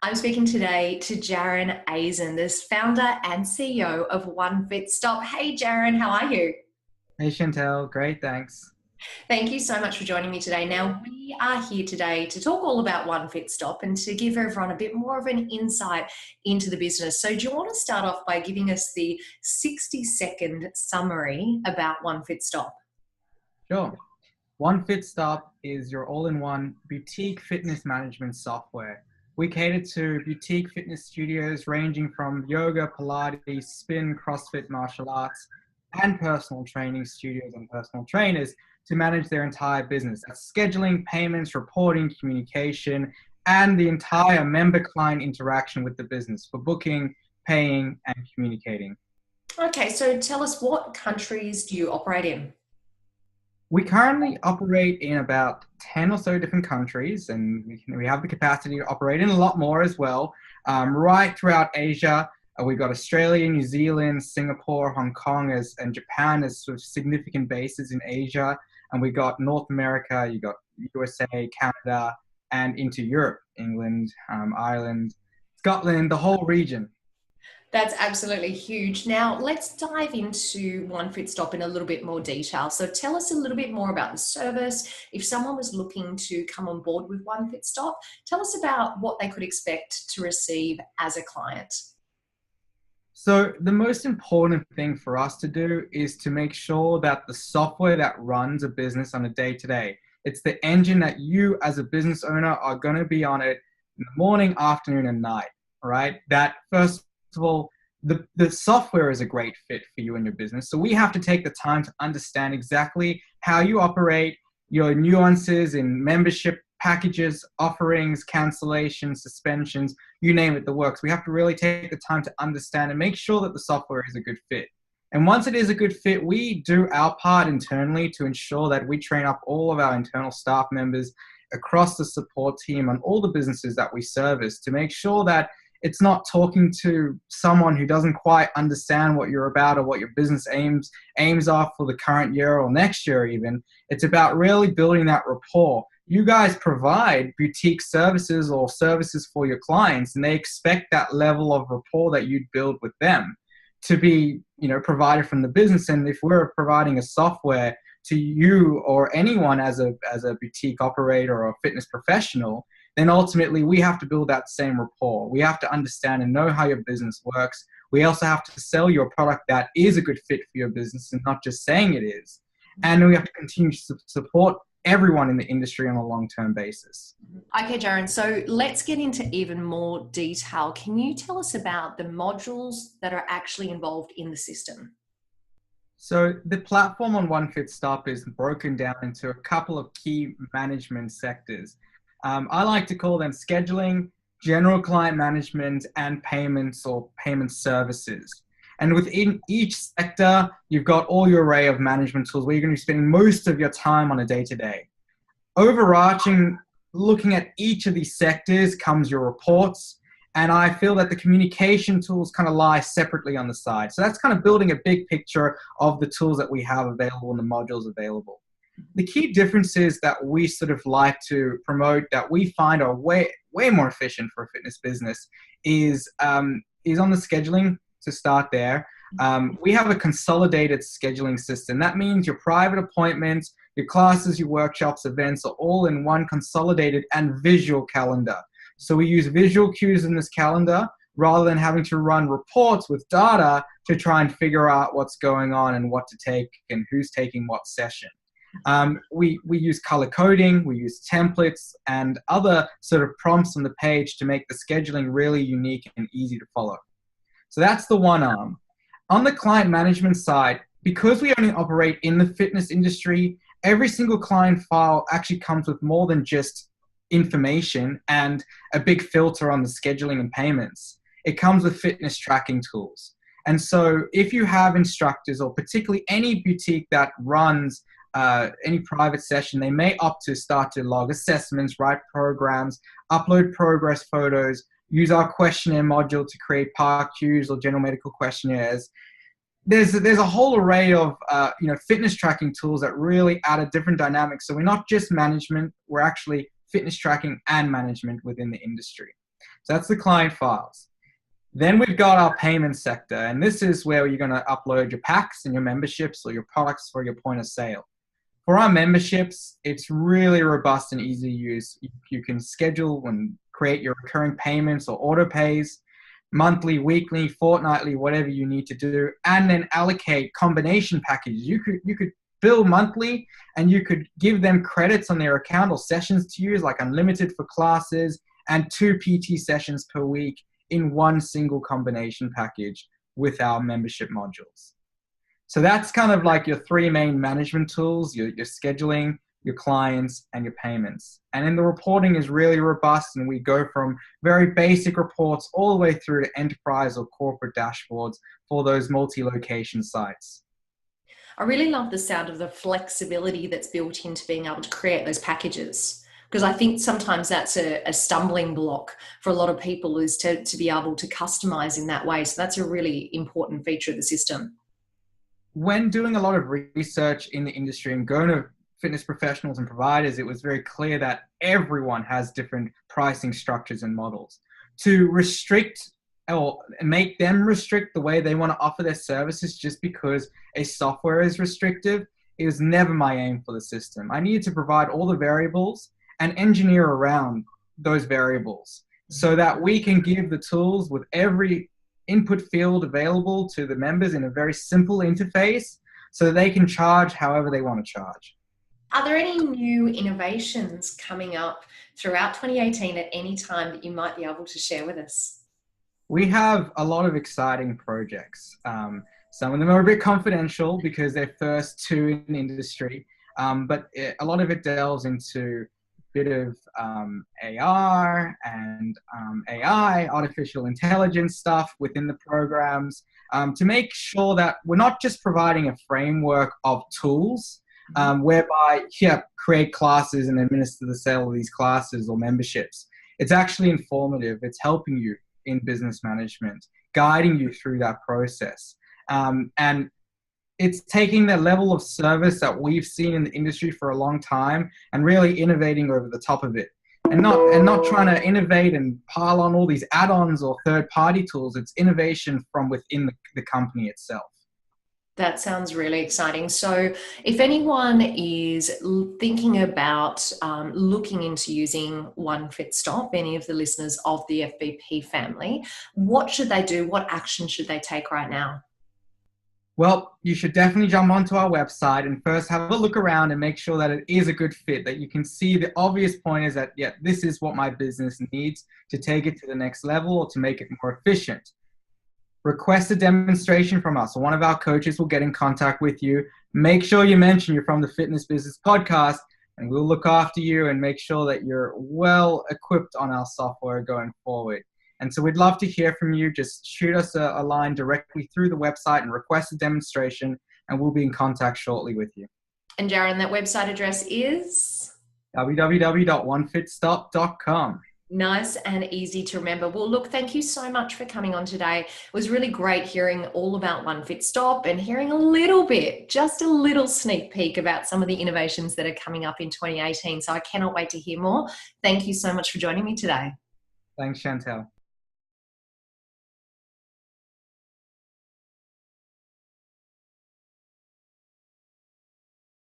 I'm speaking today to Jaren Azen, the founder and CEO of OneFitStop. Hey, Jaren, how are you? Hey Chantel, great, thanks. Thank you so much for joining me today. Now, we are here today to talk all about OneFitStop and to give everyone a bit more of an insight into the business. So, do you want to start off by giving us the 60-second summary about OneFitStop? Sure. OneFitStop is your all-in-one boutique fitness management software. We cater to boutique fitness studios ranging from yoga, Pilates, spin, CrossFit, martial arts, and personal training studios and personal trainers to manage their entire business. That's scheduling, payments, reporting, communication, and the entire member-client interaction with the business for booking, paying, and communicating. Okay, so tell us, what countries do you operate in? We currently operate in about 10 or so different countries, and we have the capacity to operate in a lot more as well. Right throughout Asia, we've got Australia, New Zealand, Singapore, Hong Kong, and Japan as sort of significant bases in Asia. And we got North America, you got USA, Canada, and into Europe, England, Ireland, Scotland, the whole region. That's absolutely huge. Now, let's dive into OneFitStop in a little bit more detail. So, tell us a little bit more about the service. If someone was looking to come on board with OneFitStop, tell us about what they could expect to receive as a client. So the most important thing for us to do is to make sure that the software that runs a business on a day-to-day, it's the engine that you as a business owner are going to be on it in the morning, afternoon, and night, right? That first of all, the software is a great fit for you and your business. So we have to take the time to understand exactly how you operate, your nuances in membership packages, offerings, cancellations, suspensions, you name it, the works. We have to really take the time to understand and make sure that the software is a good fit. And once it is a good fit, we do our part internally to ensure that we train up all of our internal staff members across the support team on all the businesses that we service to make sure that it's not talking to someone who doesn't quite understand what you're about or what your business aims are for the current year or next year even. It's about really building that rapport. You guys provide boutique services or services for your clients, and they expect that level of rapport that you'd build with them to be, provided from the business. And if we're providing a software to you or anyone as a boutique operator or a fitness professional, then ultimately we have to build that same rapport. We have to understand and know how your business works. We also have to sell your product that is a good fit for your business and not just saying it is. And we have to continue to support everyone in the industry on a long-term basis. Okay, Jaren, so let's get into even more detail. Can you tell us about the modules that are actually involved in the system? So the platform on OneFitStop is broken down into a couple of key management sectors. I like to call them scheduling, general client management, and payments or payment services. And within each sector, you've got all your array of management tools where you're going to be spending most of your time on a day-to-day. Overarching, looking at each of these sectors comes your reports. And I feel that the communication tools kind of lie separately on the side. So that's kind of building a big picture of the tools that we have available and the modules available. The key differences that we sort of like to promote that we find are way more efficient for a fitness business is on the scheduling. To start there, we have a consolidated scheduling system. That means your private appointments, your classes, your workshops, events are all in one consolidated and visual calendar. So we use visual cues in this calendar rather than having to run reports with data to try and figure out what's going on and what to take and who's taking what session. We use color coding, we use templates and other sort of prompts on the page to make the scheduling really unique and easy to follow. So that's the one arm. On the client management side, because we only operate in the fitness industry, every single client file actually comes with more than just information and a big filter on the scheduling and payments. It comes with fitness tracking tools. And so if you have instructors or particularly any boutique that runs any private session, they may opt to start to log assessments, write programs, upload progress photos, use our questionnaire module to create PARQs or general medical questionnaires. There's a whole array of fitness tracking tools that really add a different dynamic. So we're not just management, we're actually fitness tracking and management within the industry. So that's the client files. Then we've got our payment sector, and this is where you're going to upload your packs and your memberships or your products for your point of sale. For our memberships, it's really robust and easy to use. You can schedule and create your recurring payments or auto pays, monthly, weekly, fortnightly, whatever you need to do, and then allocate combination packages. You could bill monthly, and you could give them credits on their account or sessions to use, like unlimited for classes and 2 PT sessions per week in one single combination package with our membership modules. So that's kind of like your 3 main management tools, your scheduling, your clients, and your payments. And then the reporting is really robust, and we go from very basic reports all the way through to enterprise or corporate dashboards for those multi-location sites. I really love the sound of the flexibility that's built into being able to create those packages, because I think sometimes that's a stumbling block for a lot of people, is to be able to customize in that way. So that's a really important feature of the system. When doing a lot of research in the industry and going to fitness professionals and providers, it was very clear that everyone has different pricing structures and models. To restrict or make them restrict the way they want to offer their services just because a software is restrictive, it was never my aim for the system. I needed to provide all the variables and engineer around those variables so that we can give the tools with every input field available to the members in a very simple interface so that they can charge however they want to charge. Are there any new innovations coming up throughout 2018 at any time that you might be able to share with us? We have a lot of exciting projects. Some of them are a bit confidential because they're first to in the industry, but a lot of it delves into a bit of AR and AI, artificial intelligence stuff within the programs, to make sure that we're not just providing a framework of tools whereby create classes and administer the sale of these classes or memberships. It's actually informative. It's helping you in business management, guiding you through that process. And it's taking the level of service that we've seen in the industry for a long time and really innovating over the top of it. And not trying to innovate and pile on all these add-ons or third-party tools. It's innovation from within the company itself. That sounds really exciting. So if anyone is thinking about looking into using OneFitStop, any of the listeners of the FBP family, what should they do? What action should they take right now? Well, you should definitely jump onto our website and first have a look around and make sure that it is a good fit, that you can see the obvious point is that, yeah, this is what my business needs to take it to the next level or to make it more efficient. Request a demonstration from us. One of our coaches will get in contact with you. Make sure you mention you're from the Fitness Business Podcast, and we'll look after you and make sure that you're well equipped on our software going forward. And so we'd love to hear from you. Just shoot us a line directly through the website and request a demonstration, and we'll be in contact shortly with you. And Jaron, that website address is? www.onefitstop.com. Nice and easy to remember. Well, look, thank you so much for coming on today. It was really great hearing all about OneFitStop and hearing a little bit, just a little sneak peek about some of the innovations that are coming up in 2018. So I cannot wait to hear more. Thank you so much for joining me today. Thanks, Chantel.